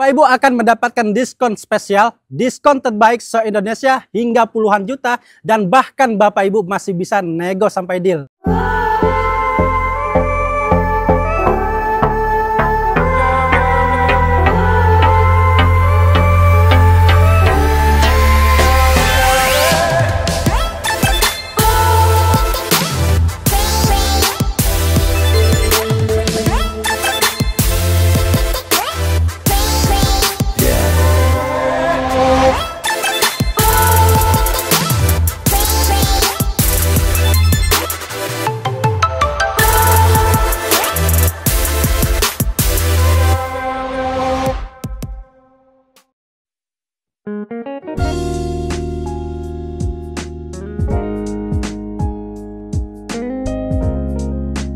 Bapak Ibu akan mendapatkan diskon spesial, diskon terbaik se-Indonesia hingga puluhan juta, dan bahkan Bapak Ibu masih bisa nego sampai deal.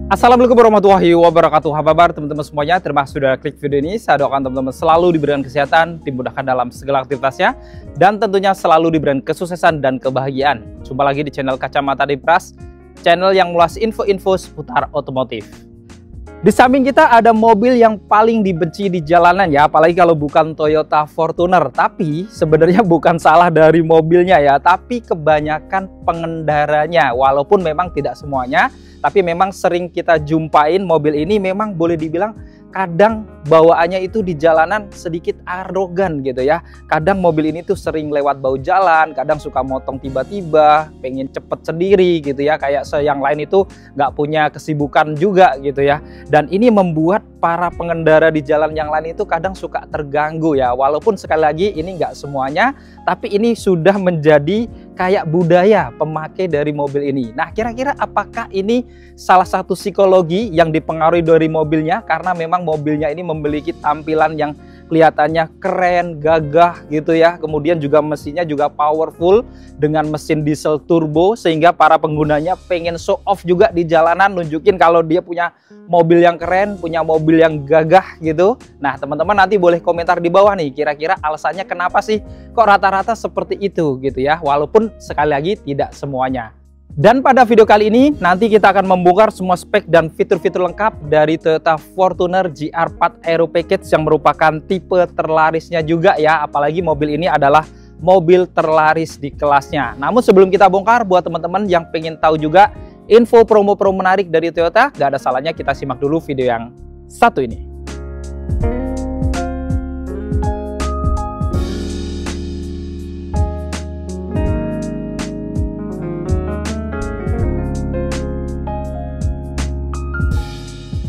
Assalamualaikum warahmatullahi wabarakatuh. Apa kabar teman-teman semuanya? Terima kasih sudah klik video ini. Saya doakan teman-teman selalu diberikan kesehatan, dimudahkan dalam segala aktivitasnya, dan tentunya selalu diberikan kesuksesan dan kebahagiaan. Jumpa lagi di channel Kacamata Dipras, channel yang mengulas info-info seputar otomotif. Di samping kita ada mobil yang paling dibenci di jalanan ya, apalagi kalau bukan Toyota Fortuner. Tapi sebenarnya bukan salah dari mobilnya ya, tapi kebanyakan pengendaranya. Walaupun memang tidak semuanya, tapi memang sering kita jumpain mobil ini memang boleh dibilang kadang bawaannya itu di jalanan sedikit arogan gitu ya. Kadang mobil ini tuh sering lewat bahu jalan, kadang suka motong tiba-tiba, pengen cepet sendiri gitu ya. Kayak yang lain itu nggak punya kesibukan juga gitu ya. Dan ini membuat para pengendara di jalan yang lain itu kadang suka terganggu ya. Walaupun sekali lagi ini nggak semuanya, tapi ini sudah menjadi kayak budaya pemakai dari mobil ini. Nah, kira-kira apakah ini salah satu psikologi yang dipengaruhi dari mobilnya? Karena memang mobilnya ini memiliki tampilan yang kelihatannya keren, gagah gitu ya. Kemudian juga mesinnya juga powerful dengan mesin diesel turbo, sehingga para penggunanya pengen show off juga di jalanan, nunjukin kalau dia punya mobil yang keren, punya mobil yang gagah gitu. Nah, teman-teman nanti boleh komentar di bawah nih, kira-kira alasannya kenapa sih kok rata-rata seperti itu gitu ya. Walaupun sekali lagi tidak semuanya. Dan pada video kali ini nanti kita akan membongkar semua spek dan fitur-fitur lengkap dari Toyota Fortuner GR4 Aero Package yang merupakan tipe terlarisnya juga ya. Apalagi mobil ini adalah mobil terlaris di kelasnya. Namun sebelum kita bongkar, buat teman-teman yang pengen tahu juga info promo-promo menarik dari Toyota, gak ada salahnya kita simak dulu video yang satu ini.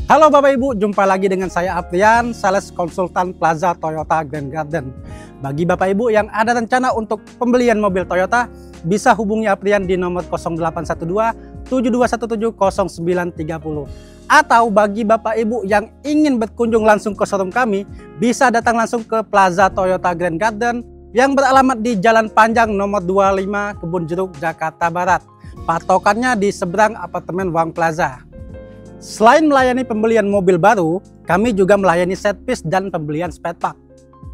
Halo Bapak Ibu, jumpa lagi dengan saya Aprian, sales konsultan Plaza Toyota Grand Garden. Bagi Bapak Ibu yang ada rencana untuk pembelian mobil Toyota, bisa hubungi Aprian di nomor 0812 7217 0930. Atau bagi Bapak Ibu yang ingin berkunjung langsung ke showroom kami, bisa datang langsung ke Plaza Toyota Grand Garden yang beralamat di Jalan Panjang nomor 25 Kebun Jeruk, Jakarta Barat. Patokannya di seberang apartemen Wang Plaza. Selain melayani pembelian mobil baru, kami juga melayani servis dan pembelian spare part.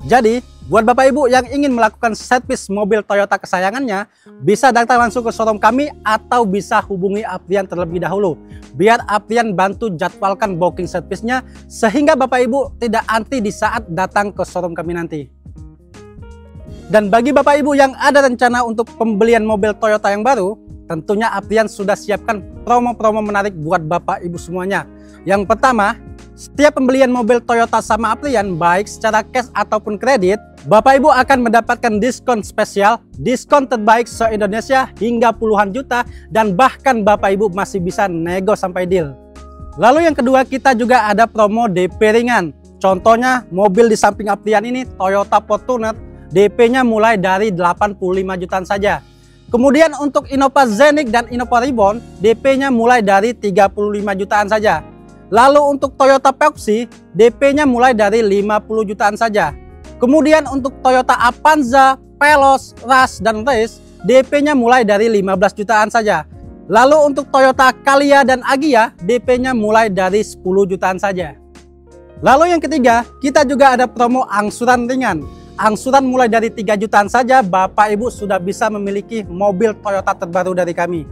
Jadi, buat Bapak Ibu yang ingin melakukan servis mobil Toyota kesayangannya, bisa datang langsung ke showroom kami atau bisa hubungi Aprian terlebih dahulu. Biar Aprian bantu jadwalkan booking servisnya, sehingga Bapak Ibu tidak antri di saat datang ke showroom kami nanti. Dan bagi Bapak Ibu yang ada rencana untuk pembelian mobil Toyota yang baru, tentunya Aprian sudah siapkan promo-promo menarik buat Bapak Ibu semuanya. Yang pertama, setiap pembelian mobil Toyota sama Aprian, baik secara cash ataupun kredit, Bapak Ibu akan mendapatkan diskon spesial, diskon terbaik se-Indonesia hingga puluhan juta, dan bahkan Bapak Ibu masih bisa nego sampai deal. Lalu yang kedua, kita juga ada promo DP ringan. Contohnya mobil di samping Aprian ini Toyota Fortuner, DP-nya mulai dari 85 jutaan saja. Kemudian untuk Innova Zenix dan Innova Reborn, DP-nya mulai dari 35 jutaan saja. Lalu untuk Toyota Proxy, DP-nya mulai dari 50 jutaan saja. Kemudian untuk Toyota Avanza, Veloz, Rush, dan Race, DP-nya mulai dari 15 jutaan saja. Lalu untuk Toyota Calya dan Agya, DP-nya mulai dari 10 jutaan saja. Lalu yang ketiga, kita juga ada promo angsuran ringan. Angsuran mulai dari 3 jutaan saja, Bapak Ibu sudah bisa memiliki mobil Toyota terbaru dari kami.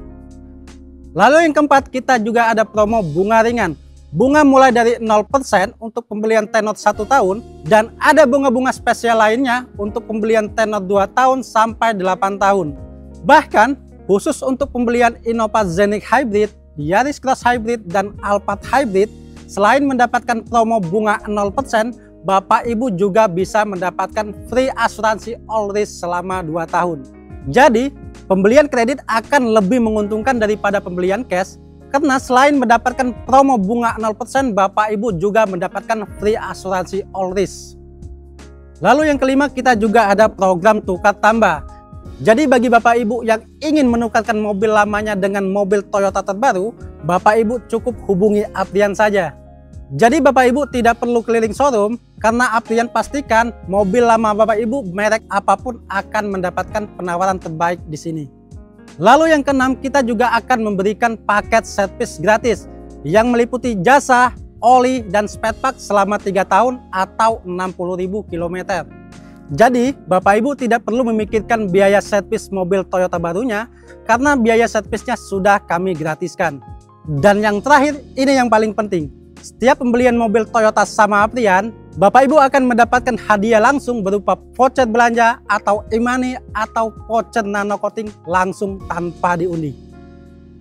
Lalu yang keempat, kita juga ada promo bunga ringan. bunga mulai dari 0% untuk pembelian tenor 1 tahun, dan ada bunga-bunga spesial lainnya untuk pembelian tenor 2 tahun sampai 8 tahun. Bahkan, khusus untuk pembelian Innova Zenix Hybrid, Yaris Cross Hybrid, dan Alphard Hybrid, selain mendapatkan promo bunga 0%, Bapak Ibu juga bisa mendapatkan free asuransi all risk selama 2 tahun. Jadi, pembelian kredit akan lebih menguntungkan daripada pembelian cash, karena selain mendapatkan promo bunga 0%, Bapak Ibu juga mendapatkan free asuransi all risk. Lalu yang kelima, kita juga ada program tukar tambah. Jadi bagi Bapak Ibu yang ingin menukarkan mobil lamanya dengan mobil Toyota terbaru, Bapak Ibu cukup hubungi Aprian saja. Jadi Bapak Ibu tidak perlu keliling showroom, karena Aprian pastikan mobil lama Bapak Ibu merek apapun akan mendapatkan penawaran terbaik di sini. Lalu yang keenam, kita juga akan memberikan paket servis gratis yang meliputi jasa, oli, dan spare part selama 3 tahun atau 60.000 km. Jadi, Bapak Ibu tidak perlu memikirkan biaya servis mobil Toyota barunya, karena biaya servisnya sudah kami gratiskan. Dan yang terakhir, ini yang paling penting. Setiap pembelian mobil Toyota sama Aprian, Bapak Ibu akan mendapatkan hadiah langsung berupa voucher belanja atau e-money atau voucher nano coating langsung tanpa diundi.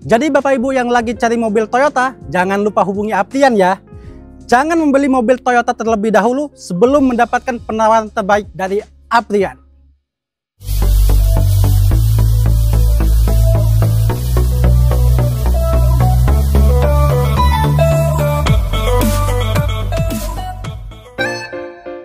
Jadi Bapak Ibu yang lagi cari mobil Toyota, jangan lupa hubungi Aprian ya. Jangan membeli mobil Toyota terlebih dahulu sebelum mendapatkan penawaran terbaik dari Aprian.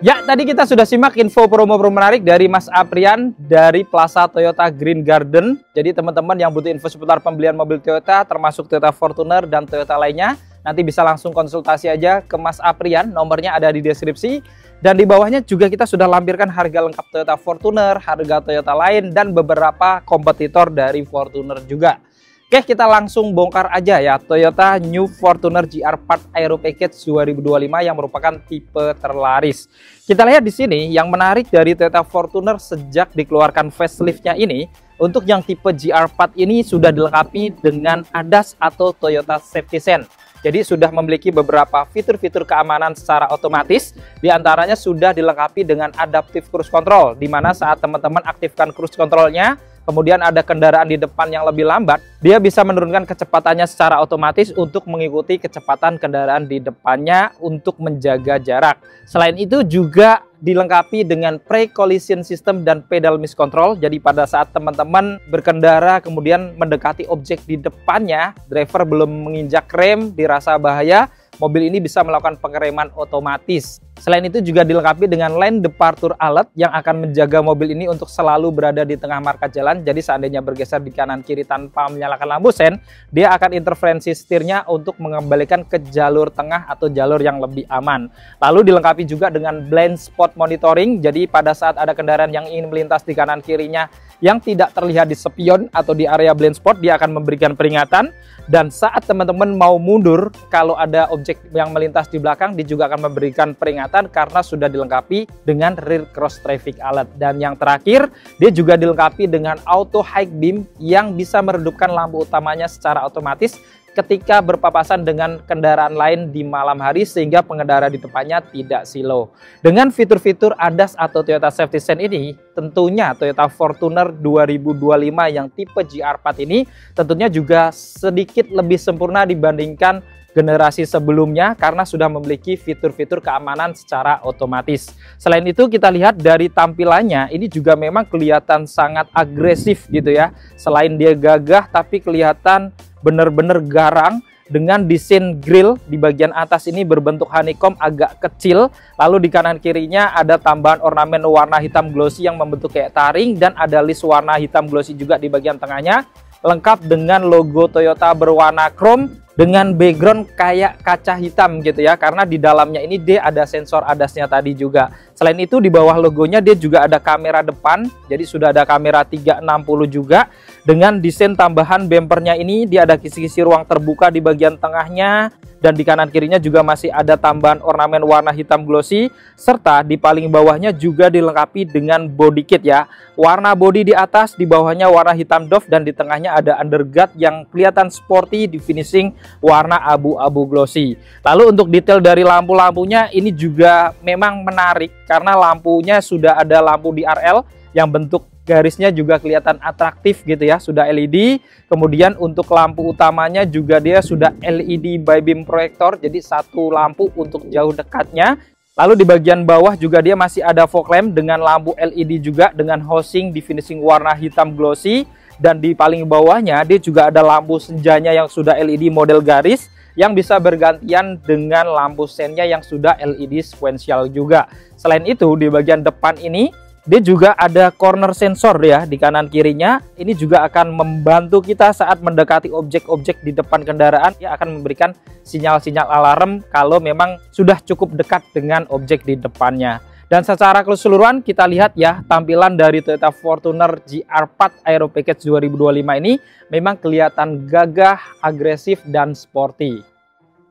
Ya, tadi kita sudah simak info promo-promo menarik dari Mas Aprian dari Plaza Toyota Green Garden. Jadi teman-teman yang butuh info seputar pembelian mobil Toyota, termasuk Toyota Fortuner dan Toyota lainnya, nanti bisa langsung konsultasi aja ke Mas Aprian, nomornya ada di deskripsi. Dan di bawahnya juga kita sudah lampirkan harga lengkap Toyota Fortuner, harga Toyota lain, dan beberapa kompetitor dari Fortuner juga. Oke, kita langsung bongkar aja ya Toyota New Fortuner GR Part Aero Package 2025 yang merupakan tipe terlaris. Kita lihat di sini yang menarik dari Toyota Fortuner sejak dikeluarkan facelift-nya ini, untuk yang tipe GR Part ini sudah dilengkapi dengan ADAS atau Toyota Safety Sense. Jadi sudah memiliki beberapa fitur-fitur keamanan secara otomatis, diantaranya sudah dilengkapi dengan Adaptive Cruise Control, di mana saat teman-teman aktifkan cruise control-nya, kemudian ada kendaraan di depan yang lebih lambat, dia bisa menurunkan kecepatannya secara otomatis untuk mengikuti kecepatan kendaraan di depannya untuk menjaga jarak. Selain itu juga dilengkapi dengan pre-collision system dan pedal miscontrol. Jadi pada saat teman-teman berkendara kemudian mendekati objek di depannya, driver belum menginjak rem, dirasa bahaya, mobil ini bisa melakukan pengereman otomatis. Selain itu juga dilengkapi dengan lane departure alert yang akan menjaga mobil ini untuk selalu berada di tengah marka jalan. Jadi seandainya bergeser di kanan kiri tanpa menyalakan lampu sen, dia akan interferensi setirnya untuk mengembalikan ke jalur tengah atau jalur yang lebih aman. Lalu dilengkapi juga dengan blind spot monitoring. Jadi pada saat ada kendaraan yang ingin melintas di kanan kirinya yang tidak terlihat di spion atau di area blind spot, dia akan memberikan peringatan. Dan saat teman-teman mau mundur, kalau ada objek yang melintas di belakang, dia juga akan memberikan peringatan karena sudah dilengkapi dengan rear cross traffic alert. Dan yang terakhir, dia juga dilengkapi dengan auto high beam yang bisa meredupkan lampu utamanya secara otomatis ketika berpapasan dengan kendaraan lain di malam hari, sehingga pengendara di depannya tidak silau. Dengan fitur-fitur ADAS atau Toyota Safety Sense ini, tentunya Toyota Fortuner 2025 yang tipe GR Part ini tentunya juga sedikit lebih sempurna dibandingkan generasi sebelumnya karena sudah memiliki fitur-fitur keamanan secara otomatis. Selain itu kita lihat dari tampilannya, ini juga memang kelihatan sangat agresif gitu ya. Selain dia gagah tapi kelihatan benar-benar garang dengan desain grill di bagian atas ini berbentuk honeycomb agak kecil, lalu di kanan kirinya ada tambahan ornamen warna hitam glossy yang membentuk kayak taring, dan ada list warna hitam glossy juga di bagian tengahnya, lengkap dengan logo Toyota berwarna chrome dengan background kayak kaca hitam gitu ya, karena di dalamnya ini dia ada sensor ADAS-nya tadi juga. Selain itu di bawah logonya dia juga ada kamera depan, jadi sudah ada kamera 360 juga. Dengan desain tambahan bempernya ini dia ada kisi-kisi ruang terbuka di bagian tengahnya, dan di kanan kirinya juga masih ada tambahan ornamen warna hitam glossy, serta di paling bawahnya juga dilengkapi dengan body kit ya. Warna body di atas, di bawahnya warna hitam doff, dan di tengahnya ada underguard yang kelihatan sporty di finishing warna abu-abu glossy. Lalu untuk detail dari lampu-lampunya ini juga memang menarik karena lampunya sudah ada lampu DRL yang bentuk garisnya juga kelihatan atraktif gitu ya, sudah LED. Kemudian untuk lampu utamanya juga dia sudah LED by beam proyektor, jadi satu lampu untuk jauh dekatnya. Lalu di bagian bawah juga dia masih ada fog lamp dengan lampu LED juga dengan housing di finishing warna hitam glossy. Dan di paling bawahnya dia juga ada lampu senjanya yang sudah LED model garis yang bisa bergantian dengan lampu sennya yang sudah LED sequential juga. Selain itu di bagian depan ini dia juga ada corner sensor ya di kanan kirinya. Ini juga akan membantu kita saat mendekati objek-objek di depan kendaraan. Dia akan memberikan sinyal-sinyal alarm kalau memang sudah cukup dekat dengan objek di depannya. Dan secara keseluruhan kita lihat ya tampilan dari Toyota Fortuner GR4 Aero Package 2025 ini memang kelihatan gagah, agresif, dan sporty.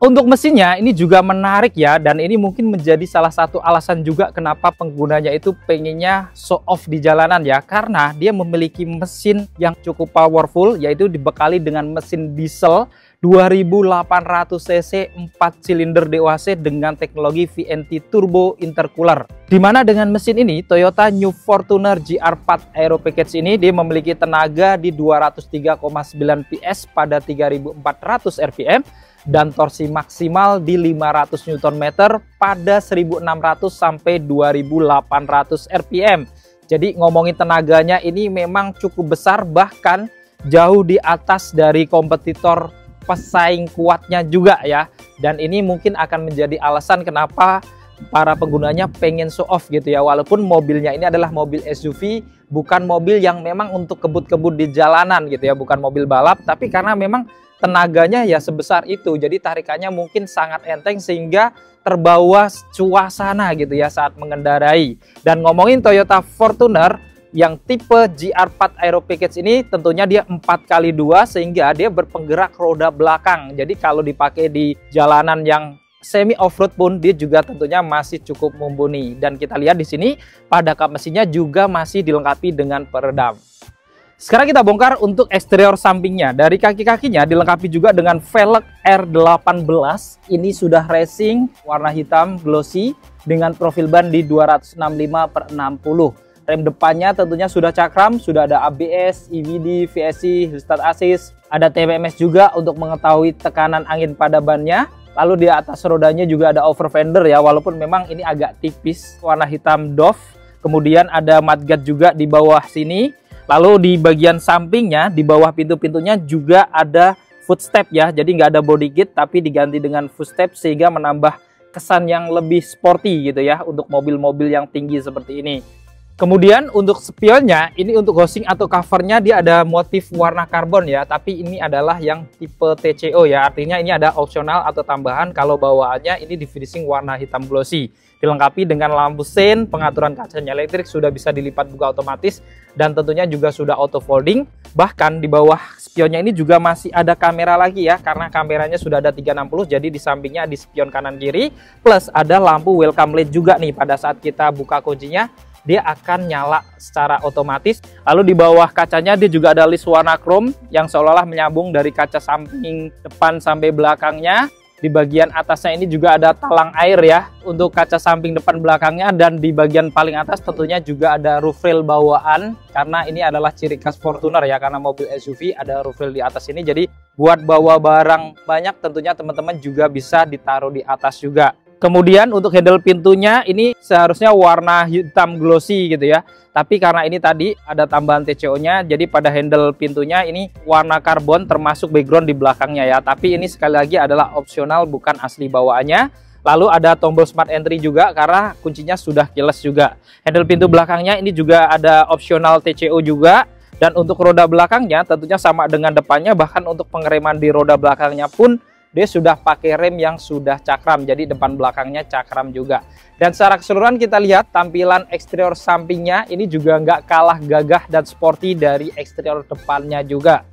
Untuk mesinnya ini juga menarik ya, dan ini mungkin menjadi salah satu alasan juga kenapa penggunanya itu pengennya show off di jalanan ya, karena dia memiliki mesin yang cukup powerful, yaitu dibekali dengan mesin diesel 2800 cc 4 silinder DOHC dengan teknologi VNT turbo intercooler. Dimana dengan mesin ini Toyota New Fortuner GR4 Aero Package ini dia memiliki tenaga di 203,9 PS pada 3400 rpm dan torsi maksimal di 500 Nm pada 1600 sampai 2800 rpm. Jadi ngomongin tenaganya ini memang cukup besar, bahkan jauh di atas dari kompetitor pesaing kuatnya juga ya. Dan ini mungkin akan menjadi alasan kenapa para penggunanya pengen show off gitu ya. Walaupun mobilnya ini adalah mobil SUV, bukan mobil yang memang untuk kebut-kebut di jalanan gitu ya, bukan mobil balap, tapi karena memang tenaganya ya sebesar itu, jadi tarikannya mungkin sangat enteng sehingga terbawa suasana gitu ya saat mengendarai. Dan ngomongin Toyota Fortuner yang tipe GR4 Aero Package ini tentunya dia 4x2 sehingga dia berpenggerak roda belakang. Jadi kalau dipakai di jalanan yang semi off-road pun dia juga tentunya masih cukup mumpuni. Dan kita lihat di sini pada kap mesinnya juga masih dilengkapi dengan peredam. Sekarang kita bongkar untuk eksterior sampingnya. Dari kaki-kakinya dilengkapi juga dengan velg R18. Ini sudah racing warna hitam glossy dengan profil ban di 265/60. Rem depannya tentunya sudah cakram, sudah ada ABS, EBD, VSC, Hill Start Assist, ada TPMS juga untuk mengetahui tekanan angin pada bannya. Lalu di atas rodanya juga ada over fender ya, walaupun memang ini agak tipis, warna hitam doff. Kemudian ada mudguard juga di bawah sini. Lalu di bagian sampingnya, di bawah pintu-pintunya juga ada footstep ya. Jadi nggak ada body kit tapi diganti dengan footstep sehingga menambah kesan yang lebih sporty gitu ya untuk mobil-mobil yang tinggi seperti ini. Kemudian untuk spionnya, ini untuk housing atau covernya dia ada motif warna karbon ya. Tapi ini adalah yang tipe TCO ya. Artinya ini ada opsional atau tambahan kalau bawaannya ini di finishing warna hitam glossy. Dilengkapi dengan lampu sein, pengaturan kacanya elektrik, sudah bisa dilipat buka otomatis, dan tentunya juga sudah auto folding. Bahkan di bawah spionnya ini juga masih ada kamera lagi ya, karena kameranya sudah ada 360, jadi di sampingnya di spion kanan kiri, plus ada lampu welcome light juga nih pada saat kita buka kuncinya, dia akan nyala secara otomatis. Lalu di bawah kacanya dia juga ada list warna chrome yang seolah-olah menyambung dari kaca samping depan sampai belakangnya. Di bagian atasnya ini juga ada talang air ya untuk kaca samping depan belakangnya, dan di bagian paling atas tentunya juga ada roof rail bawaan karena ini adalah ciri khas Fortuner ya, karena mobil SUV ada roof rail di atas ini, jadi buat bawa barang banyak tentunya teman-teman juga bisa ditaruh di atas juga. Kemudian untuk handle pintunya ini seharusnya warna hitam glossy gitu ya. Tapi karena ini tadi ada tambahan TCO-nya, jadi pada handle pintunya ini warna karbon termasuk background di belakangnya ya. Tapi ini sekali lagi adalah opsional, bukan asli bawaannya. Lalu ada tombol smart entry juga karena kuncinya sudah keyless juga. Handle pintu belakangnya ini juga ada opsional TCO juga. Dan untuk roda belakangnya tentunya sama dengan depannya, bahkan untuk pengereman di roda belakangnya pun dia sudah pakai rem yang sudah cakram, jadi depan belakangnya cakram juga. Dan secara keseluruhan kita lihat tampilan eksterior sampingnya ini juga nggak kalah gagah dan sporty dari eksterior depannya juga.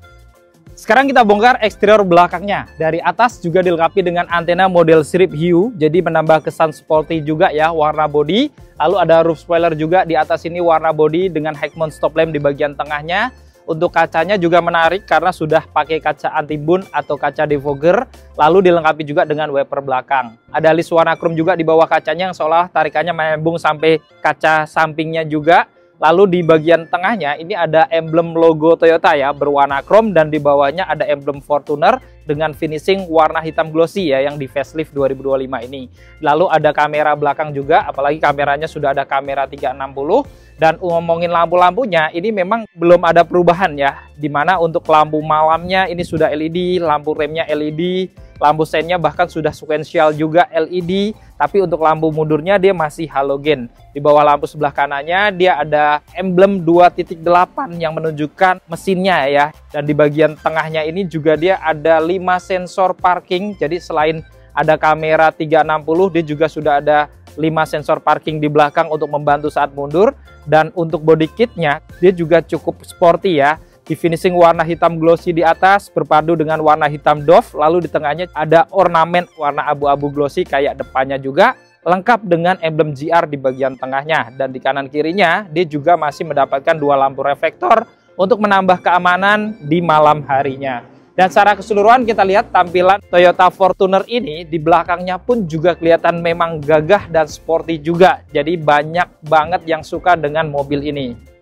Sekarang kita bongkar eksterior belakangnya. Dari atas juga dilengkapi dengan antena model strip hue, jadi menambah kesan sporty juga ya, warna body. Lalu ada roof spoiler juga di atas ini warna body dengan high mount stop lamp di bagian tengahnya. Untuk kacanya juga menarik karena sudah pakai kaca anti-bun atau kaca defogger, lalu dilengkapi juga dengan wiper belakang. Ada list warna chrome juga di bawah kacanya yang seolah tarikannya menyambung sampai kaca sampingnya juga. Lalu di bagian tengahnya ini ada emblem logo Toyota ya, berwarna chrome, dan di bawahnya ada emblem Fortuner dengan finishing warna hitam glossy ya, yang di facelift 2025 ini. Lalu ada kamera belakang juga, apalagi kameranya sudah ada kamera 360. Dan ngomongin lampu-lampunya, ini memang belum ada perubahan ya, dimana untuk lampu malamnya ini sudah LED, lampu remnya LED, lampu sennya bahkan sudah sequential juga LED, tapi untuk lampu mundurnya dia masih halogen. Di bawah lampu sebelah kanannya dia ada emblem 2.8 yang menunjukkan mesinnya ya. Dan di bagian tengahnya ini juga dia ada 5 sensor parking. Jadi selain ada kamera 360, dia juga sudah ada 5 sensor parking di belakang untuk membantu saat mundur. Dan untuk body kitnya dia juga cukup sporty ya. Di finishing warna hitam glossy di atas berpadu dengan warna hitam doff, lalu di tengahnya ada ornamen warna abu-abu glossy kayak depannya juga, lengkap dengan emblem GR di bagian tengahnya. Dan di kanan kirinya dia juga masih mendapatkan 2 lampu reflektor untuk menambah keamanan di malam harinya. Dan secara keseluruhan kita lihat tampilan Toyota Fortuner ini di belakangnya pun juga kelihatan memang gagah dan sporty juga. Jadi banyak banget yang suka dengan mobil ini.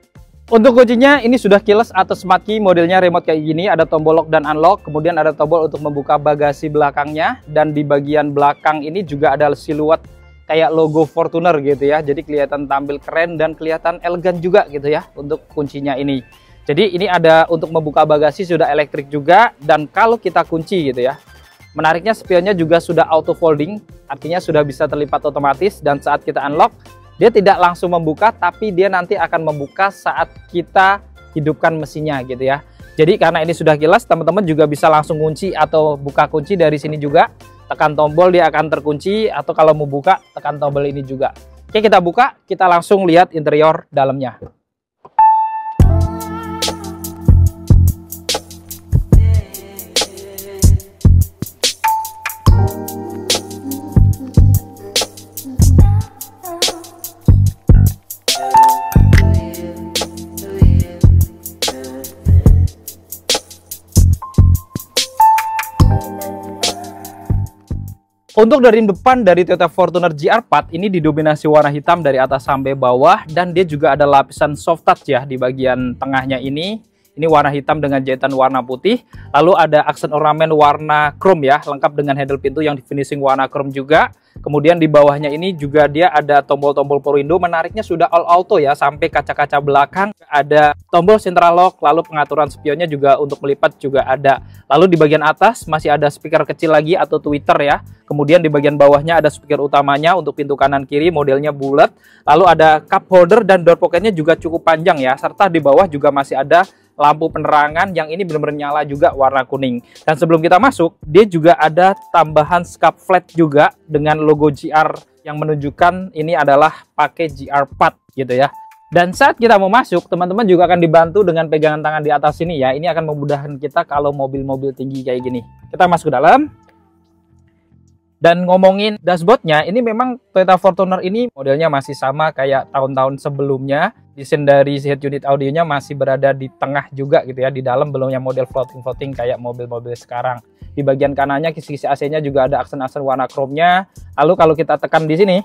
Untuk kuncinya ini sudah keyless atau smart key, modelnya remote kayak gini, ada tombol lock dan unlock, kemudian ada tombol untuk membuka bagasi belakangnya, dan di bagian belakang ini juga ada siluet kayak logo Fortuner gitu ya, jadi kelihatan tampil keren dan kelihatan elegan juga gitu ya untuk kuncinya ini. Jadi ini ada untuk membuka bagasi sudah elektrik juga, dan kalau kita kunci gitu ya, menariknya spionnya juga sudah auto folding, artinya sudah bisa terlipat otomatis, dan saat kita unlock dia tidak langsung membuka, tapi dia nanti akan membuka saat kita hidupkan mesinnya gitu ya. Jadi karena ini sudah keyless, teman-teman juga bisa langsung kunci atau buka kunci dari sini juga. Tekan tombol dia akan terkunci, atau kalau mau buka tekan tombol ini juga. Oke, kita buka, kita langsung lihat interior dalamnya. Untuk dari depan dari Toyota Fortuner GR4 ini didominasi warna hitam dari atas sampai bawah, dan dia juga ada lapisan soft touch ya di bagian tengahnya ini. Ini warna hitam dengan jahitan warna putih. Lalu ada aksen ornamen warna chrome ya, lengkap dengan handle pintu yang di finishing warna chrome juga. Kemudian di bawahnya ini juga dia ada tombol-tombol power window, menariknya sudah all auto ya, sampai kaca-kaca belakang. Ada tombol central lock, lalu pengaturan spionnya juga untuk melipat juga ada. Lalu di bagian atas masih ada speaker kecil lagi atau tweeter ya. Kemudian di bagian bawahnya ada speaker utamanya untuk pintu kanan kiri, modelnya bulat. Lalu ada cup holder dan door pocketnya juga cukup panjang ya. Serta di bawah juga masih ada lampu penerangan yang ini benar-benar nyala juga warna kuning. Dan sebelum kita masuk, dia juga ada tambahan skap flat juga dengan logo GR yang menunjukkan ini adalah pakai GR4 gitu ya. Dan saat kita mau masuk, teman-teman juga akan dibantu dengan pegangan tangan di atas sini ya. Ini akan memudahkan kita kalau mobil-mobil tinggi kayak gini. Kita masuk ke dalam. Dan ngomongin dashboardnya, ini memang Toyota Fortuner ini modelnya masih sama kayak tahun-tahun sebelumnya. Desain dari head unit audionya masih berada di tengah juga gitu ya, di dalam belum yang model floating kayak mobil-mobil sekarang. Di bagian kanannya kisi-kisi AC-nya juga ada aksen-aksen warna chrome-nya. Lalu kalau kita tekan di sini,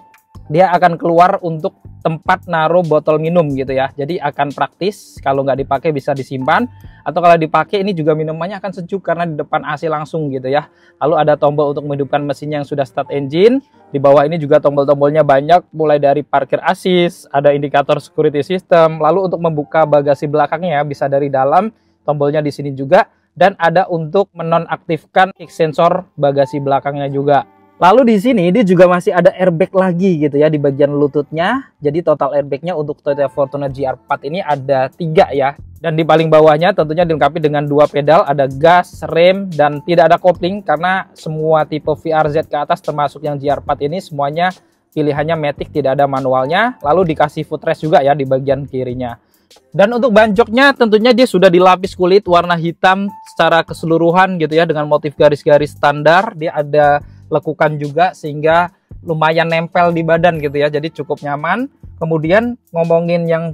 dia akan keluar untuk tempat naruh botol minum gitu ya. Jadi akan praktis, kalau nggak dipakai bisa disimpan, atau kalau dipakai ini juga minumannya akan sejuk karena di depan AC langsung gitu ya. Lalu ada tombol untuk menghidupkan mesinnya yang sudah start engine. Di bawah ini juga tombol-tombolnya banyak, mulai dari parkir assist, ada indikator security system. Lalu untuk membuka bagasi belakangnya bisa dari dalam, tombolnya di sini juga, dan ada untuk menonaktifkan kick sensor bagasi belakangnya juga. Lalu di sini dia juga masih ada airbag lagi gitu ya di bagian lututnya. Jadi total airbagnya untuk Toyota Fortuner GR4 ini ada 3 ya. Dan di paling bawahnya tentunya dilengkapi dengan 2 pedal, ada gas, rem, dan tidak ada kopling karena semua tipe VRZ ke atas termasuk yang GR4 ini semuanya pilihannya matic, tidak ada manualnya. Lalu dikasih footrest juga ya di bagian kirinya. Dan untuk ban joknya tentunya dia sudah dilapis kulit warna hitam secara keseluruhan gitu ya, dengan motif garis-garis standar. Dia ada lekukan juga sehingga lumayan nempel di badan gitu ya, jadi cukup nyaman. Kemudian ngomongin yang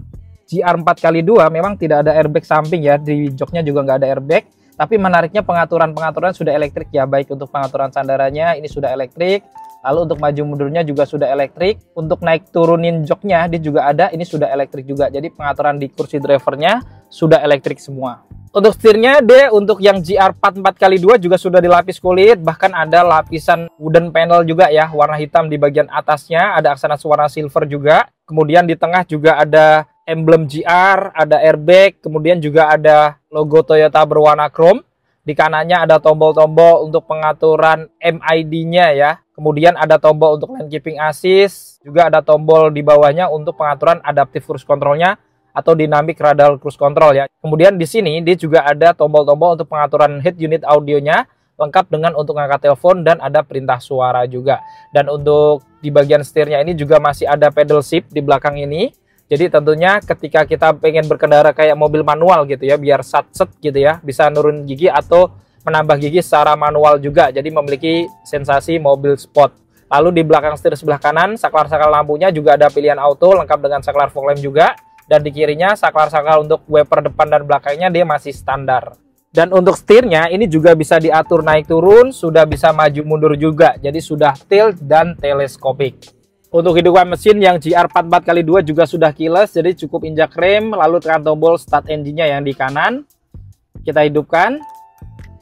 GR 4x2 memang tidak ada airbag samping ya, di joknya juga nggak ada airbag. Tapi menariknya pengaturan sudah elektrik ya, baik untuk pengaturan sandarannya ini sudah elektrik. Lalu untuk maju mundurnya juga sudah elektrik. Untuk naik turunin joknya dia juga ada, ini sudah elektrik juga. Jadi pengaturan di kursi drivernya sudah elektrik semua. Untuk setirnya dia untuk yang GR4 4x2 juga sudah dilapis kulit. Bahkan ada lapisan wooden panel juga ya, warna hitam di bagian atasnya. Ada aksana warna silver juga. Kemudian di tengah juga ada emblem GR, ada airbag, kemudian juga ada logo Toyota berwarna chrome. Di kanannya ada tombol-tombol untuk pengaturan MID-nya ya. Kemudian ada tombol untuk lane keeping assist, juga ada tombol di bawahnya untuk pengaturan adaptive cruise control-nya atau dynamic radial cruise control ya. Kemudian di sini dia juga ada tombol-tombol untuk pengaturan head unit audionya, lengkap dengan untuk ngangkat telepon dan ada perintah suara juga. Dan untuk di bagian setirnya ini juga masih ada pedal shift di belakang ini. Jadi tentunya ketika kita pengen berkendara kayak mobil manual gitu ya, biar sat-set gitu ya, bisa nurun gigi atau menambah gigi secara manual juga. Jadi memiliki sensasi mobil sport. Lalu di belakang setir sebelah kanan, saklar-saklar lampunya juga ada pilihan auto, lengkap dengan saklar fog lamp juga. Dan di kirinya saklar-saklar untuk wiper depan dan belakangnya dia masih standar. Dan untuk setirnya ini juga bisa diatur naik turun, sudah bisa maju mundur juga. Jadi sudah tilt dan teleskopik. Untuk hidupan mesin yang GR4 4x2 juga sudah keyless, jadi cukup injak rem, lalu tekan tombol start engine-nya yang di kanan. Kita hidupkan.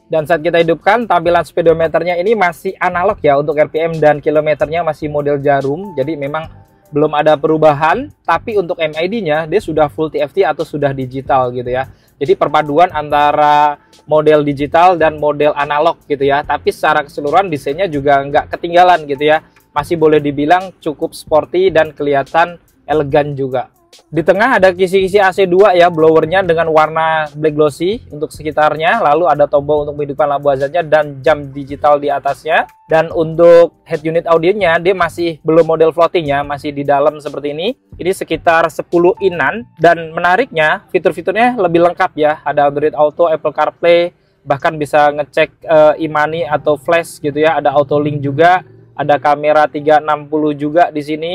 Dan saat kita hidupkan, tampilan speedometernya ini masih analog ya, untuk RPM dan kilometernya masih model jarum. Jadi memang belum ada perubahan, tapi untuk MID-nya dia sudah full TFT atau sudah digital gitu ya. Jadi perpaduan antara model digital dan model analog gitu ya. Tapi secara keseluruhan desainnya juga nggak ketinggalan gitu ya. Masih boleh dibilang cukup sporty dan kelihatan elegan juga. Di tengah ada kisi-kisi AC2 ya, blowernya dengan warna black glossy untuk sekitarnya. Lalu ada tombol untuk menghidupkan lampu hazardnya dan jam digital di atasnya. Dan untuk head unit audionya dia masih belum model floating ya, masih di dalam seperti ini. Ini sekitar 10 inan. Dan menariknya fitur-fiturnya lebih lengkap ya. Ada Android Auto, Apple CarPlay, bahkan bisa ngecek e-money atau flash gitu ya. Ada auto link juga. Ada kamera 360 juga di sini.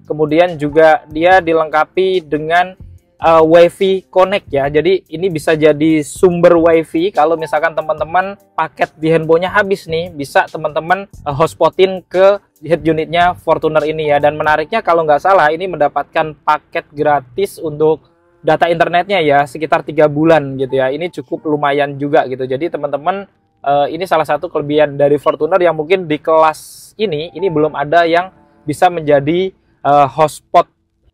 Kemudian juga dia dilengkapi dengan WiFi Connect ya. Jadi ini bisa jadi sumber WiFi kalau misalkan teman-teman paket di handphonenya habis nih, bisa teman-teman hotspotin ke head unitnya Fortuner ini ya. Dan menariknya kalau nggak salah ini mendapatkan paket gratis untuk data internetnya ya, sekitar 3 bulan gitu ya. Ini cukup lumayan juga gitu. Jadi teman-teman ini salah satu kelebihan dari Fortuner yang mungkin di kelas ini belum ada yang bisa menjadi hotspot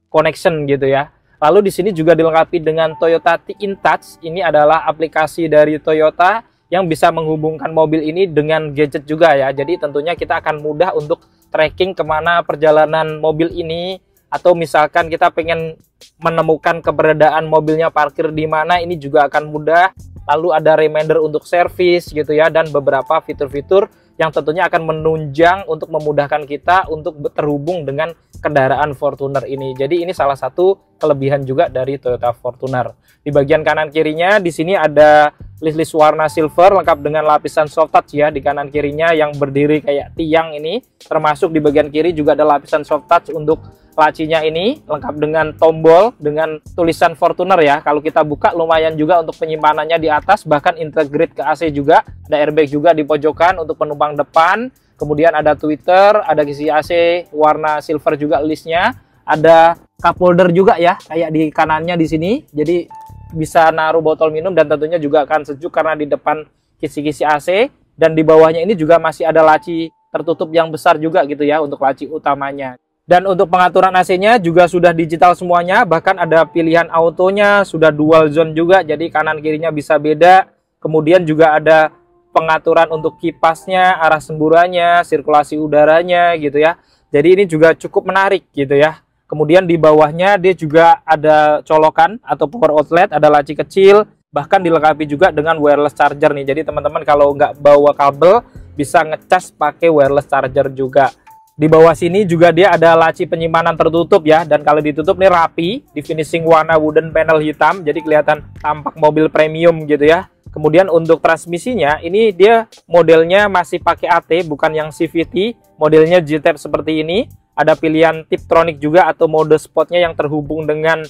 connection gitu ya. Lalu di sini juga dilengkapi dengan Toyota T-InTouch. Ini adalah aplikasi dari Toyota yang bisa menghubungkan mobil ini dengan gadget juga ya. Jadi tentunya kita akan mudah untuk tracking kemana perjalanan mobil ini, atau misalkan kita pengen menemukan keberadaan mobilnya parkir di mana, ini juga akan mudah. Lalu ada reminder untuk servis gitu ya, dan beberapa fitur-fitur yang tentunya akan menunjang untuk memudahkan kita untuk terhubung dengan kendaraan Fortuner ini. Jadi ini salah satu kelebihan juga dari Toyota Fortuner. Di bagian kanan kirinya di sini ada list-list warna silver lengkap dengan lapisan soft touch ya di kanan kirinya yang berdiri kayak tiang ini. Termasuk di bagian kiri juga ada lapisan soft touch untuk lacinya ini, lengkap dengan tombol dengan tulisan Fortuner ya. Kalau kita buka lumayan juga untuk penyimpanannya di atas, bahkan integrate ke AC juga. Ada airbag juga di pojokan untuk penumpang depan. Kemudian ada Twitter, ada kisi AC warna silver juga listnya. Ada cup holder juga ya, kayak di kanannya di sini. Jadi bisa naruh botol minum dan tentunya juga akan sejuk karena di depan kisi-kisi AC. Dan di bawahnya ini juga masih ada laci tertutup yang besar juga gitu ya untuk laci utamanya. Dan untuk pengaturan AC-nya juga sudah digital semuanya, bahkan ada pilihan autonya, sudah dual zone juga, jadi kanan kirinya bisa beda. Kemudian juga ada pengaturan untuk kipasnya, arah semburannya, sirkulasi udaranya gitu ya. Jadi ini juga cukup menarik gitu ya. Kemudian di bawahnya dia juga ada colokan atau power outlet, ada laci kecil, bahkan dilengkapi juga dengan wireless charger nih. Jadi teman-teman kalau nggak bawa kabel bisa ngecas pakai wireless charger juga. Di bawah sini juga dia ada laci penyimpanan tertutup ya, dan kalau ditutup nih rapi, di finishing warna wooden panel hitam, jadi kelihatan tampak mobil premium gitu ya. Kemudian untuk transmisinya ini dia modelnya masih pakai AT, bukan yang CVT, modelnya G-Type seperti ini. Ada pilihan Tiptronic juga atau mode spotnya yang terhubung dengan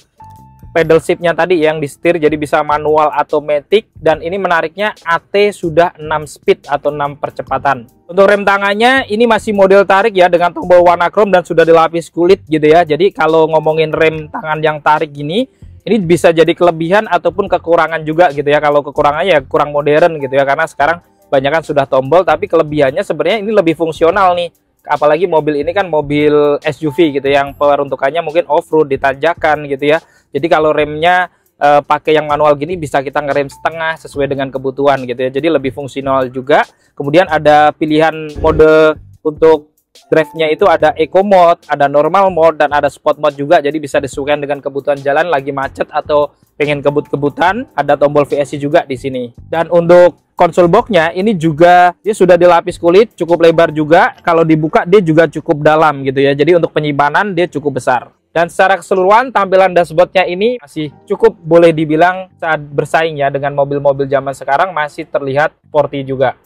pedal shiftnya tadi yang di setir, jadi bisa manual atau matic. Dan ini menariknya AT sudah 6 speed atau 6 percepatan. Untuk rem tangannya ini masih model tarik ya, dengan tombol warna chrome dan sudah dilapis kulit gitu ya. Jadi kalau ngomongin rem tangan yang tarik gini, ini bisa jadi kelebihan ataupun kekurangan juga gitu ya. Kalau kekurangannya ya kurang modern gitu ya, karena sekarang banyak kan sudah tombol, tapi kelebihannya sebenarnya ini lebih fungsional nih. Apalagi mobil ini kan mobil SUV gitu, yang peruntukannya mungkin off-road, ditanjakan gitu ya. Jadi kalau remnya pakai yang manual gini, bisa kita ngerem setengah sesuai dengan kebutuhan gitu ya. Jadi lebih fungsional juga. Kemudian ada pilihan mode untuk drive-nya itu, ada eco mode, ada normal mode, dan ada sport mode juga. Jadi bisa disesuaikan dengan kebutuhan jalan, lagi macet atau pengen kebut-kebutan. Ada tombol VSC juga di sini. Dan untuk konsol boxnya ini juga dia sudah dilapis kulit, cukup lebar juga. Kalau dibuka dia juga cukup dalam gitu ya. Jadi untuk penyimpanan dia cukup besar. Dan secara keseluruhan tampilan dashboardnya ini masih cukup boleh dibilang saat bersaing ya dengan mobil-mobil zaman sekarang, masih terlihat sporty juga.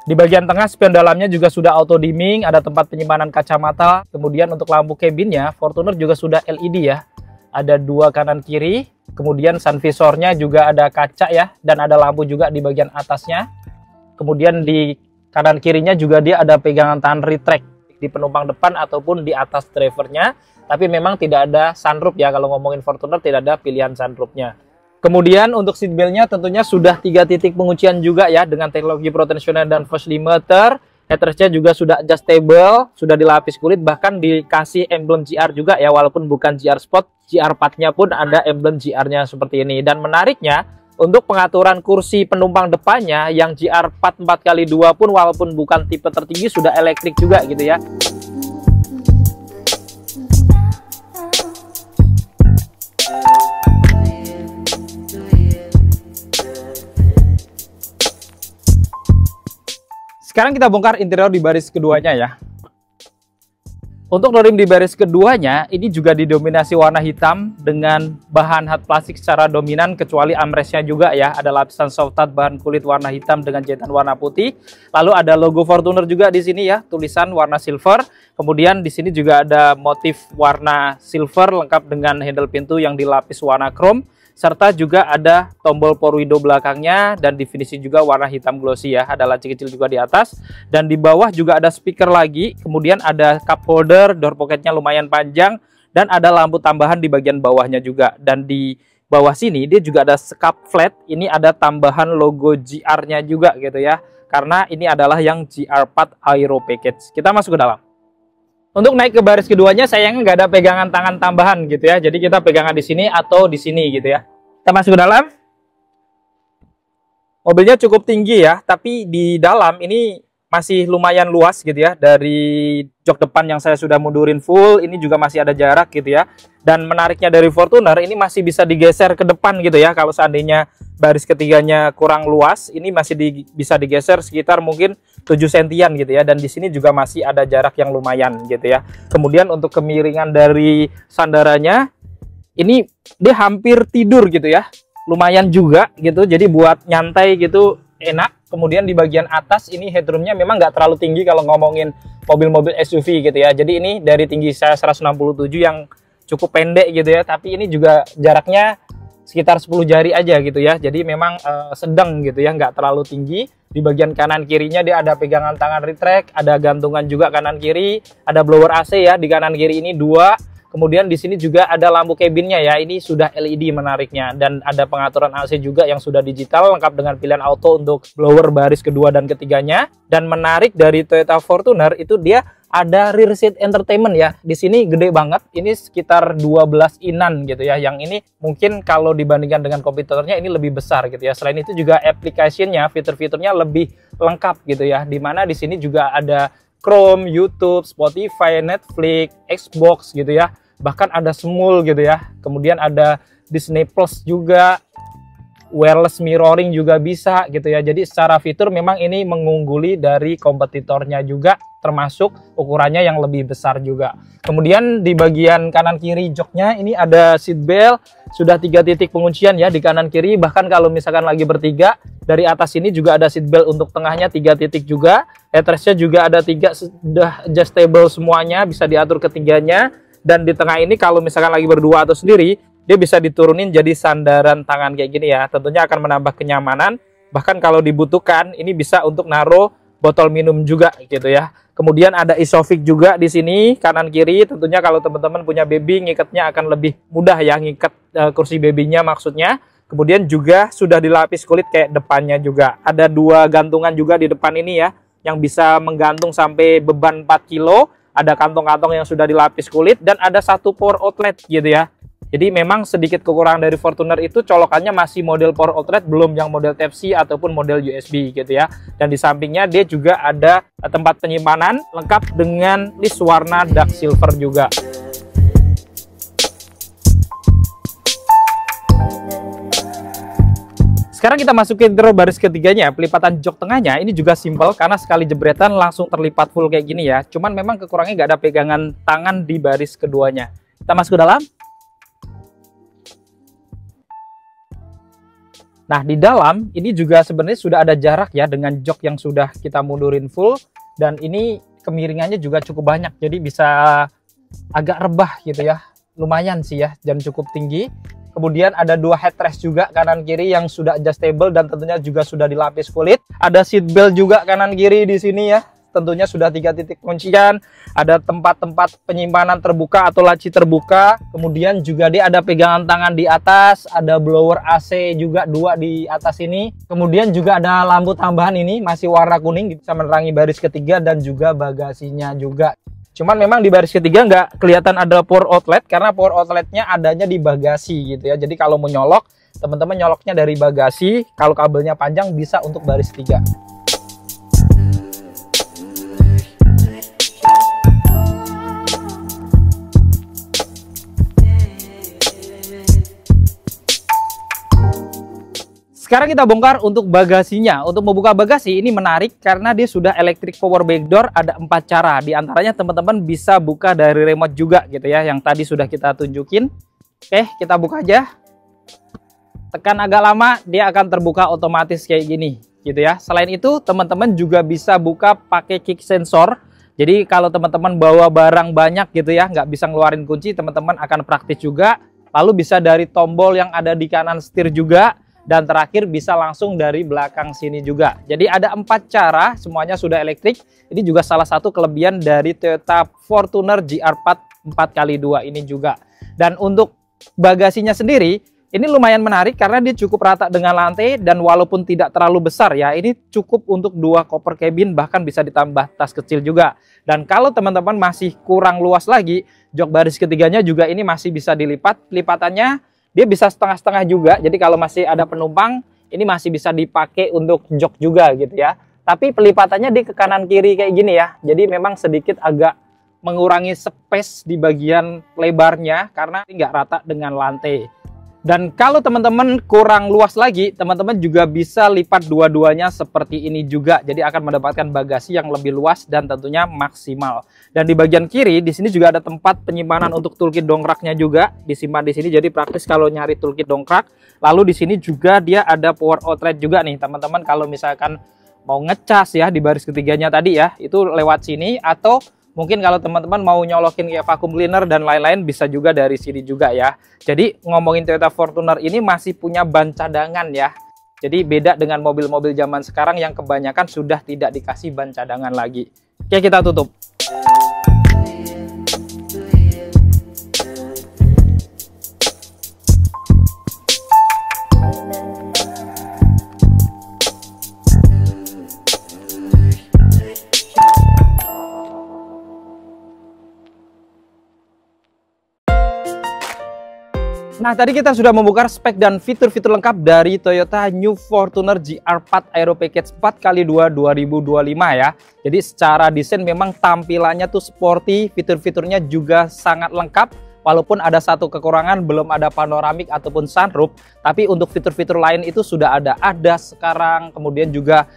Di bagian tengah spion dalamnya juga sudah auto dimming, ada tempat penyimpanan kacamata. Kemudian untuk lampu kabinnya Fortuner juga sudah LED ya. Ada 2 kanan kiri. Kemudian sun visornya juga ada kaca ya, dan ada lampu juga di bagian atasnya. Kemudian di kanan kirinya juga dia ada pegangan tangan retract di penumpang depan ataupun di atas drivernya. Tapi memang tidak ada sunroof ya, kalau ngomongin Fortuner tidak ada pilihan sunroofnya. Kemudian untuk seatbeltnya tentunya sudah 3 titik penguncian juga ya, dengan teknologi Pro Tensioner dan Force Limiter. Headrestnya juga sudah adjustable, sudah dilapis kulit, bahkan dikasih emblem GR juga ya, walaupun bukan GR Sport. GR Part-nya pun ada emblem GR-nya seperti ini. Dan menariknya, untuk pengaturan kursi penumpang depannya yang GR Part 4x2 pun, walaupun bukan tipe tertinggi, sudah elektrik juga gitu ya. Sekarang kita bongkar interior di baris keduanya ya. Untuk rim di baris keduanya, ini juga didominasi warna hitam dengan bahan hard plastik secara dominan, kecuali armrestnya juga ya. Ada lapisan soft touch bahan kulit warna hitam dengan jahitan warna putih. Lalu ada logo Fortuner juga di sini ya, tulisan warna silver. Kemudian di sini juga ada motif warna silver lengkap dengan handle pintu yang dilapis warna chrome. Serta juga ada tombol power window belakangnya, dan di finishing juga warna hitam glossy ya. Ada laci kecil juga di atas, dan di bawah juga ada speaker lagi. Kemudian ada cup holder, door pocketnya lumayan panjang, dan ada lampu tambahan di bagian bawahnya juga. Dan di bawah sini dia juga ada sekap flat. Ini ada tambahan logo GR-nya juga gitu ya, karena ini adalah yang GR Part Aero Package. Kita masuk ke dalam. Untuk naik ke baris keduanya sayangnya nggak ada pegangan tangan tambahan gitu ya. Jadi kita pegangan di sini atau di sini gitu ya. Kita masuk ke dalam. Mobilnya cukup tinggi ya, tapi di dalam ini masih lumayan luas gitu ya. Dari jok depan yang saya sudah mundurin full, ini juga masih ada jarak gitu ya. Dan menariknya dari Fortuner, ini masih bisa digeser ke depan gitu ya. Kalau seandainya baris ketiganya kurang luas, ini masih bisa digeser sekitar mungkin 7 sentian gitu ya. Dan di sini juga masih ada jarak yang lumayan gitu ya. Kemudian untuk kemiringan dari sandarannya, ini dia hampir tidur gitu ya. Lumayan juga gitu, jadi buat nyantai gitu enak. Kemudian di bagian atas ini headroomnya memang nggak terlalu tinggi kalau ngomongin mobil-mobil SUV gitu ya. Jadi ini dari tinggi saya 167 yang cukup pendek gitu ya. Tapi ini juga jaraknya sekitar 10 jari aja gitu ya. Jadi memang sedang gitu ya, nggak terlalu tinggi. Di bagian kanan kirinya dia ada pegangan tangan retract, ada gantungan juga kanan kiri, ada blower AC ya di kanan kiri ini 2. Kemudian di sini juga ada lampu kabinnya ya, ini sudah LED menariknya, dan ada pengaturan AC juga yang sudah digital lengkap dengan pilihan auto untuk blower baris kedua dan ketiganya. Dan menarik dari Toyota Fortuner itu dia ada rear seat entertainment ya. Di sini gede banget, ini sekitar 12 inan gitu ya. Yang ini mungkin kalau dibandingkan dengan kompetitornya ini lebih besar gitu ya. Selain itu juga application-nya, fitur-fiturnya lebih lengkap gitu ya. Dimana di sini juga ada Chrome, YouTube, Spotify, Netflix, Xbox gitu ya. Bahkan ada Smule gitu ya. Kemudian ada Disney Plus juga. Wireless mirroring juga bisa gitu ya. Jadi secara fitur memang ini mengungguli dari kompetitornya juga, termasuk ukurannya yang lebih besar juga. Kemudian di bagian kanan kiri joknya ini ada seat belt, sudah 3 titik penguncian ya di kanan kiri. Bahkan kalau misalkan lagi bertiga, dari atas ini juga ada seat belt untuk tengahnya 3 titik juga. Headrestnya juga ada 3, sudah adjustable semuanya, bisa diatur ketiganya. Dan di tengah ini kalau misalkan lagi berdua atau sendiri, dia bisa diturunin jadi sandaran tangan kayak gini ya. Tentunya akan menambah kenyamanan. Bahkan kalau dibutuhkan, ini bisa untuk naruh botol minum juga gitu ya. Kemudian ada isofix juga di sini kanan kiri. Tentunya kalau teman-teman punya baby, ngikatnya akan lebih mudah ya, ngikat kursi babynya maksudnya. Kemudian juga sudah dilapis kulit kayak depannya juga. Ada 2 gantungan juga di depan ini ya, yang bisa menggantung sampai beban 4 kilo. Ada kantong-kantong yang sudah dilapis kulit dan ada 1 power outlet gitu ya. Jadi memang sedikit kekurangan dari Fortuner itu colokannya masih model power outlet, belum yang model Type-C ataupun model USB gitu ya. Dan di sampingnya dia juga ada tempat penyimpanan lengkap dengan list warna dark silver juga. Sekarang kita masukin ke baris ketiganya, pelipatan jok tengahnya ini juga simpel karena sekali jebretan langsung terlipat full kayak gini ya. Cuman memang kekurangannya nggak ada pegangan tangan di baris keduanya. Kita masuk ke dalam. Nah, di dalam ini juga sebenarnya sudah ada jarak ya dengan jok yang sudah kita mundurin full, dan ini kemiringannya juga cukup banyak, jadi bisa agak rebah gitu ya. Lumayan sih ya, dan cukup tinggi. Kemudian ada 2 headrest juga kanan kiri yang sudah adjustable dan tentunya juga sudah dilapis kulit. Ada seat belt juga kanan kiri di sini ya. Tentunya sudah 3 titik kuncian, ada tempat-tempat penyimpanan terbuka atau laci terbuka. Kemudian juga dia ada pegangan tangan di atas, ada blower AC juga 2 di atas ini. Kemudian juga ada lampu tambahan ini masih warna kuning, bisa menerangi baris ketiga dan juga bagasinya juga. Cuman memang di baris ketiga nggak kelihatan ada power outlet karena power outletnya adanya di bagasi gitu ya. Jadi kalau mau nyolok, teman-teman nyoloknya dari bagasi. Kalau kabelnya panjang bisa untuk baris 3. Sekarang kita bongkar untuk bagasinya. Untuk membuka bagasi ini menarik karena dia sudah electric power back door, ada 4 cara. Di antaranya teman-teman bisa buka dari remote juga gitu ya, yang tadi sudah kita tunjukin. Oke, kita buka aja. Tekan agak lama, dia akan terbuka otomatis kayak gini gitu ya. Selain itu, teman-teman juga bisa buka pakai kick sensor. Jadi kalau teman-teman bawa barang banyak gitu ya, nggak bisa ngeluarin kunci, teman-teman akan praktis juga. Lalu bisa dari tombol yang ada di kanan setir juga. Dan terakhir bisa langsung dari belakang sini juga. Jadi ada 4 cara, semuanya sudah elektrik. Ini juga salah satu kelebihan dari Toyota Fortuner GR4 4x2 ini juga. Dan untuk bagasinya sendiri, ini lumayan menarik karena dia cukup rata dengan lantai dan walaupun tidak terlalu besar ya, ini cukup untuk 2 koper cabin, bahkan bisa ditambah tas kecil juga. Dan kalau teman-teman masih kurang luas lagi, jok baris ketiganya juga ini masih bisa dilipat. Lipatannya dia bisa setengah-setengah juga, jadi kalau masih ada penumpang, ini masih bisa dipakai untuk jok juga gitu ya. Tapi pelipatannya di ke kanan kiri kayak gini ya, jadi memang sedikit agak mengurangi space di bagian lebarnya karena nggak rata dengan lantai. Dan kalau teman-teman kurang luas lagi, teman-teman juga bisa lipat dua-duanya seperti ini juga. Jadi akan mendapatkan bagasi yang lebih luas dan tentunya maksimal. Dan di bagian kiri, di sini juga ada tempat penyimpanan untuk toolkit dongkraknya juga. Disimpan di sini, jadi praktis kalau nyari toolkit dongkrak. Lalu di sini juga dia ada power outlet juga nih, teman-teman. Kalau misalkan mau ngecas ya di baris ketiganya tadi ya, itu lewat sini. Atau mungkin kalau teman-teman mau nyolokin kayak vacuum cleaner dan lain-lain bisa juga dari sini juga ya. Jadi ngomongin Toyota Fortuner ini masih punya ban cadangan ya. Jadi beda dengan mobil-mobil zaman sekarang yang kebanyakan sudah tidak dikasih ban cadangan lagi. Oke, kita tutup. Nah, tadi kita sudah membongkar spek dan fitur-fitur lengkap dari Toyota New Fortuner GR4 Aero Package 4x2 2025 ya. Jadi secara desain memang tampilannya tuh sporty, fitur-fiturnya juga sangat lengkap. Walaupun ada satu kekurangan, belum ada panoramik ataupun sunroof. Tapi untuk fitur-fitur lain itu sudah ada sekarang. Kemudian juga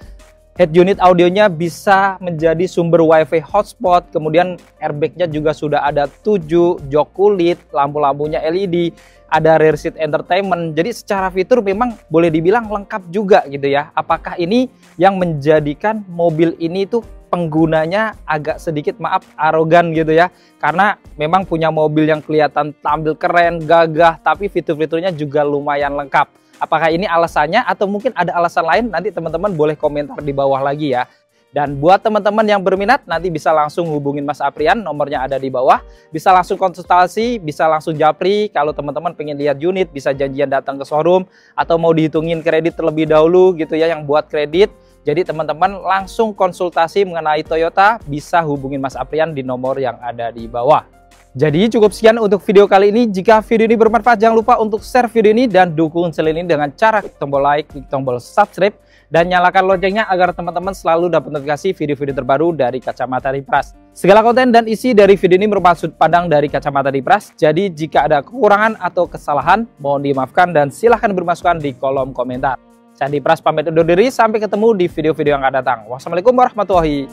head unit audionya bisa menjadi sumber wifi hotspot. Kemudian airbagnya juga sudah ada 7, jok kulit, lampu-lampunya LED. Ada rear seat entertainment, jadi secara fitur memang boleh dibilang lengkap juga gitu ya. Apakah ini yang menjadikan mobil ini tuh penggunanya agak sedikit maaf arogan gitu ya. Karena memang punya mobil yang kelihatan tampil keren, gagah, tapi fitur-fiturnya juga lumayan lengkap. Apakah ini alasannya atau mungkin ada alasan lain? Nanti teman-teman boleh komentar di bawah lagi ya. Dan buat teman-teman yang berminat nanti bisa langsung hubungin Mas Aprian, nomornya ada di bawah. Bisa langsung konsultasi, bisa langsung japri. Kalau teman-teman pengen lihat unit, bisa janjian datang ke showroom atau mau dihitungin kredit terlebih dahulu gitu ya yang buat kredit. Jadi teman-teman langsung konsultasi mengenai Toyota, bisa hubungin Mas Aprian di nomor yang ada di bawah. Jadi cukup sekian untuk video kali ini. Jika video ini bermanfaat, jangan lupa untuk share video ini dan dukung channel ini dengan cara klik tombol like, klik tombol subscribe, dan nyalakan loncengnya agar teman-teman selalu dapat notifikasi video-video terbaru dari Kacamata Dipras. Segala konten dan isi dari video ini merupakan sudut pandang dari Kacamata Dipras. Jadi jika ada kekurangan atau kesalahan, mohon dimaafkan dan silahkan bermasukan di kolom komentar. Saya Dipras pamit undur diri, sampai ketemu di video-video yang akan datang. Wassalamualaikum warahmatullahi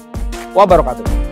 wabarakatuh.